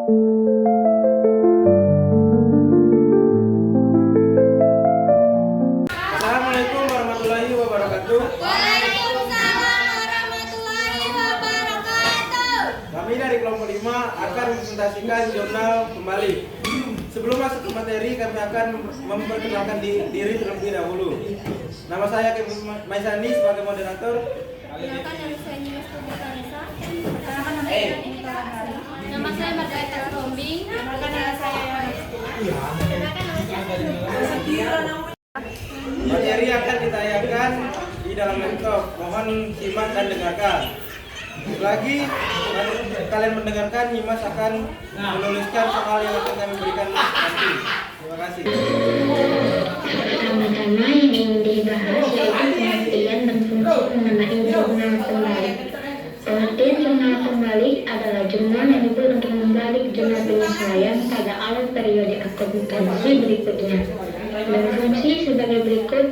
Assalamualaikum warahmatullahi wabarakatuh. Waalaikumsalam warahmatullahi wabarakatuh. Kami dari kelompok 5 akan mempresentasikan jurnal kembali. Sebelum masuk ke materi, kami akan memperkenalkan diri terlebih dahulu. Nama saya Kevin Maisani sebagai moderator. Perkenalkan nama saya Nina Studikanisa. Perkenalkan nama saya Anita Rahari. Nama saya Margarita Rombing. Perkenalkan nama saya Perkenalkan nama saya Materi akan ditayangkan di dalam laptop. Mohon simak dan dengarkan. Lagi kalian mendengarkan, Nyimas akan menuliskan soal yang akan kami berikan nanti. Terima kasih. Pertama-tama yang ingin dibahas yaitu pengertian dan fungsi mengenai jurnal pembalik. Pengertian jurnal pembalik adalah jurnal yang dibuat untuk membalik jurnal penyesuaian pada awal periode akuntansi berikutnya. Dan fungsi sebagai berikut.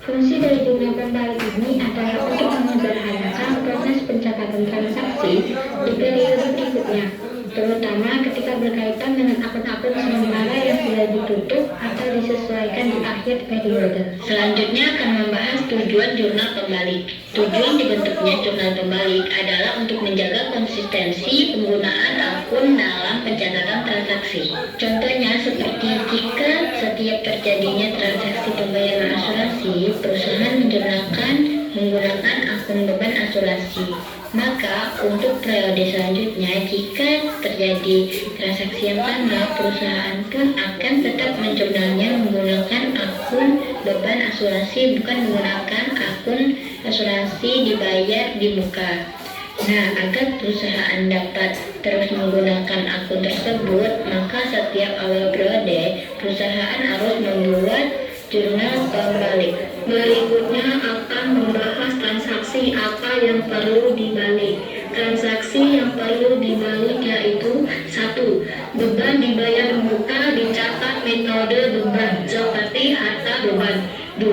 Fungsi dari jurnal pembalik ini adalah untuk menyederhanakan proses pencatatan transaksi di periode berikutnya, terutama ketika berkaitan dengan akun-akun sementara yang sudah ditutup atau disesuaikan di akhir periode. Selanjutnya akan membahas tujuan jurnal pembalik. Tujuan dibentuknya jurnal pembalik adalah untuk menjaga konsistensi penggunaan akun dalam pencatatan transaksi. Contohnya seperti jika setiap terjadinya transaksi pembayaran asuransi, perusahaan menjurnalkan menggunakan akun beban asuransi. Maka untuk periode selanjutnya, jika terjadi transaksi yang sama, perusahaan pun akan tetap menjurnalnya menggunakan akun beban asuransi, bukan menggunakan akun asuransi dibayar di muka. Nah, agar perusahaan dapat terus menggunakan akun tersebut, maka setiap awal periode, perusahaan harus membuat jurnal pembalik. Berikutnya akan membahas transaksi apa yang perlu dibalik. Transaksi yang perlu dibalik yaitu 1. Beban dibayar muka dicatat metode beban seperti harta beban. 2.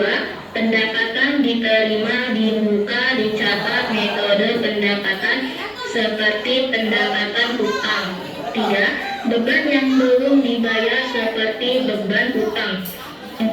Pendapatan diterima di muka dicatat metode pendapatan seperti pendapatan utang. 3. Beban yang belum dibayar seperti beban utang. 4.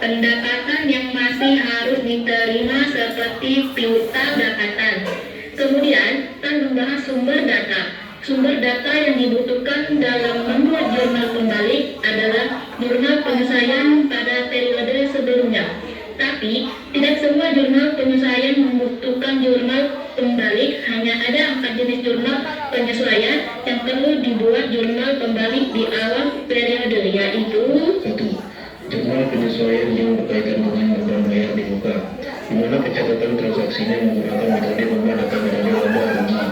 Pendapatan yang masih harus diterima seperti piutang pendapatan. Kemudian akan membahas sumber data. Sumber data yang dibutuhkan dalam membuat jurnal pembalik adalah jurnal penyesuaian pada periode sebelumnya. Tapi tidak semua jurnal penyesuaian membutuhkan jurnal pembalik. Hanya ada 4 jenis jurnal penyesuaian yang perlu dibuat jurnal pembalik di awal periode, yaitu 1. Jurnal penyesuaian yang berkaitan dengan beban bayar di muka, di mana pencatatan transaksinya menggunakan metode beban atau metode laba rugi.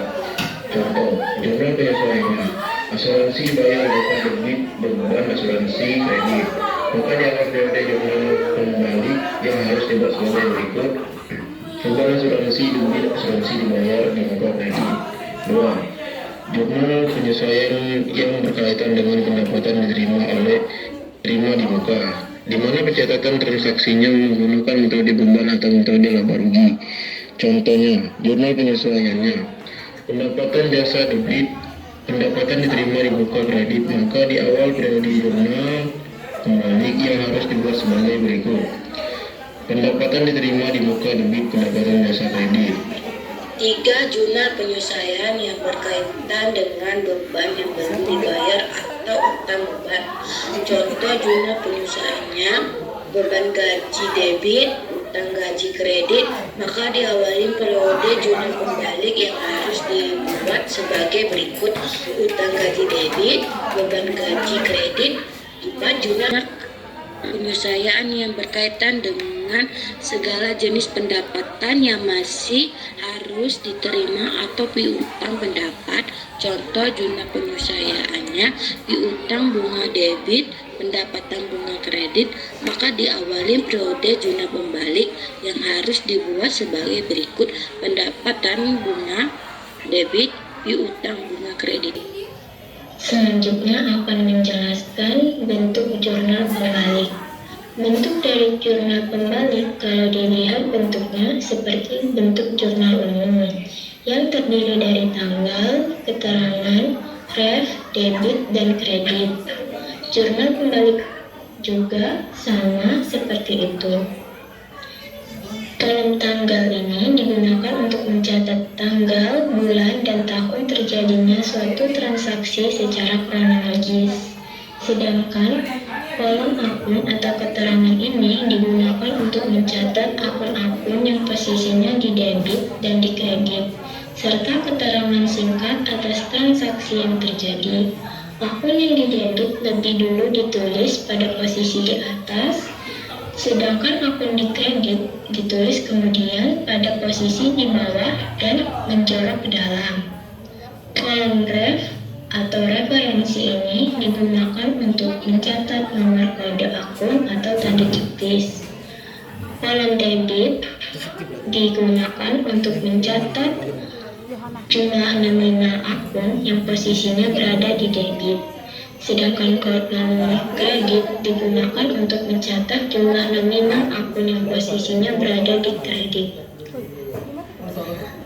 Contoh, jurnal penyesuaiannya: asuransi bayar muka debit beban asuransi kredit. Maka di awal periode jurnal pembalik yang harus dibuat sebagai berikut: beban asuransi debit asuransi dibayar di muka kredit. 2. Jurnal penyesuaian yang berkaitan dengan pendapatan diterima di muka, di mana pencatatan transaksinya menggunakan metode beban atau metode laba rugi. Contohnya, jurnal penyesuaiannya: pendapatan jasa debit, pendapatan diterima di muka kredit. Maka di awal periode jurnal pembalik yang harus dibuat sebagai berikut: pendapatan diterima di muka debit pendapatan jasa kredit. 3. Jurnal penyesuaian yang berkaitan dengan beban yang belum dibayar atau utang beban. Contoh jurnal penyesuaiannya: beban gaji debit, utang gaji kredit. Maka diawali periode jurnal pembalik yang harus dibuat sebagai berikut: utang gaji debit, beban gaji kredit. 4. Jurnal penyesuaian yang berkaitan dengan segala jenis pendapatan yang masih harus diterima atau piutang pendapat. Contoh jurnal penyesuaiannya: piutang bunga debit, pendapatan bunga kredit. Maka diawali periode jurnal pembalik yang harus dibuat sebagai berikut: pendapatan bunga debit, piutang bunga kredit. Selanjutnya akan menjelaskan bentuk jurnal pembalik. Bentuk dari jurnal pembalik kalau dilihat bentuknya seperti bentuk jurnal umum yang terdiri dari tanggal, keterangan, ref, debit, dan kredit. Jurnal pembalik juga sama seperti itu. Kolom tanggal ini digunakan untuk mencatat tanggal, bulan, dan tahun terjadinya suatu transaksi secara kronologis. Sedangkan kolom akun atau keterangan ini digunakan untuk mencatat akun-akun yang posisinya di debit dan di kredit, serta keterangan singkat atas transaksi yang terjadi. Akun yang di debit lebih dulu ditulis pada posisi di atas, sedangkan akun di kredit ditulis kemudian pada posisi di bawah dan menjorok ke dalam. Kolom ref atau referensi ini digunakan untuk mencatat nomor kode akun atau tanda juktis. Kolom debit digunakan untuk mencatat jumlah nominal akun yang posisinya berada di debit. Sedangkan kolom kredit digunakan untuk mencatat jumlah nominal akun yang posisinya berada di kredit.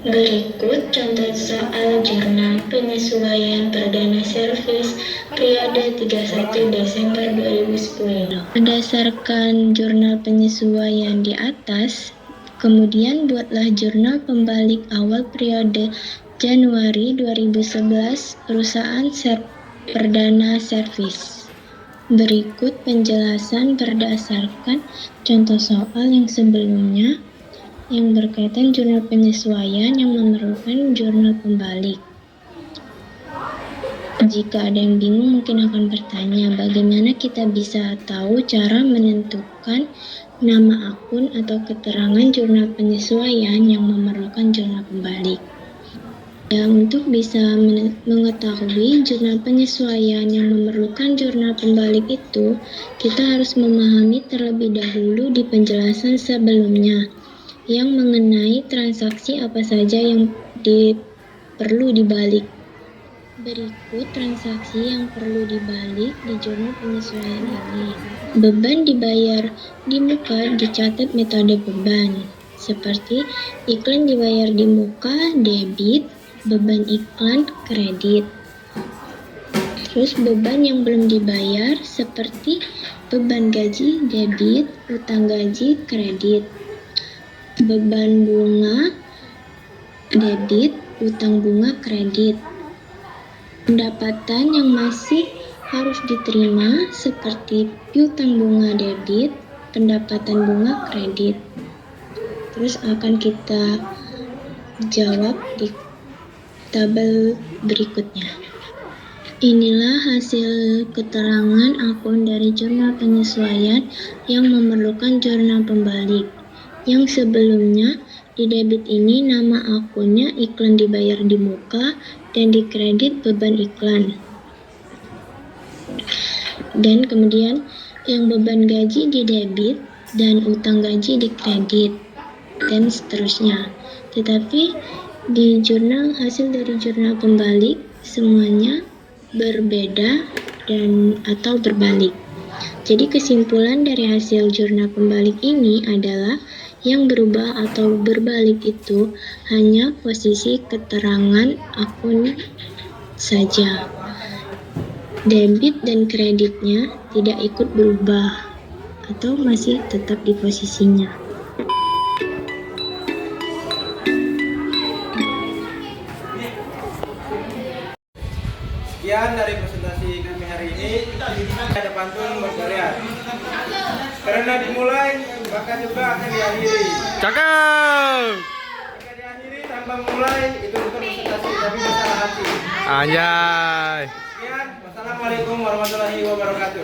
Berikut contoh soal jurnal penyesuaian perdana servis periode 31 Desember 2010. Berdasarkan jurnal penyesuaian di atas, kemudian buatlah jurnal pembalik awal periode Januari 2011 perusahaan perdana servis. Berikut penjelasan berdasarkan contoh soal yang sebelumnya yang berkaitan jurnal penyesuaian yang memerlukan jurnal pembalik. Jika ada yang bingung mungkin akan bertanya, bagaimana kita bisa tahu cara menentukan nama akun atau keterangan jurnal penyesuaian yang memerlukan jurnal pembalik? Ya, untuk bisa mengetahui jurnal penyesuaian yang memerlukan jurnal pembalik itu, kita harus memahami terlebih dahulu di penjelasan sebelumnya yang mengenai transaksi apa saja yang perlu dibalik. Berikut transaksi yang perlu dibalik di jurnal penyesuaian ini. Beban dibayar di muka dicatat metode beban, seperti iklan dibayar di muka debit, beban iklan kredit. Terus beban yang belum dibayar seperti beban gaji debit, utang gaji kredit. Beban bunga debit, utang bunga kredit. Pendapatan yang masih harus diterima seperti piutang bunga debit, pendapatan bunga kredit. Terus akan kita jawab di tabel berikutnya. Inilah hasil keterangan akun dari jurnal penyesuaian yang memerlukan jurnal pembalik. Yang sebelumnya di debit ini nama akunnya iklan dibayar di muka dan di kredit beban iklan. Dan kemudian yang beban gaji di debit dan utang gaji di kredit dan seterusnya. Tetapi di jurnal hasil dari jurnal pembalik semuanya berbeda dan atau berbalik. Jadi kesimpulan dari hasil jurnal pembalik ini adalah yang berubah atau berbalik itu hanya posisi keterangan akun saja. Debit dan kreditnya tidak ikut berubah atau masih tetap di posisinya. Sekian dari presentasi kami hari ini. Ada pantun buat kalian. Karena dimulai, maka juga akan diakhiri. Cakep. Jika diakhiri tanpa mulai, itu bukan presentasi tapi masalah hati. Anjay. Sekian, wassalamualaikum warahmatullahi wabarakatuh.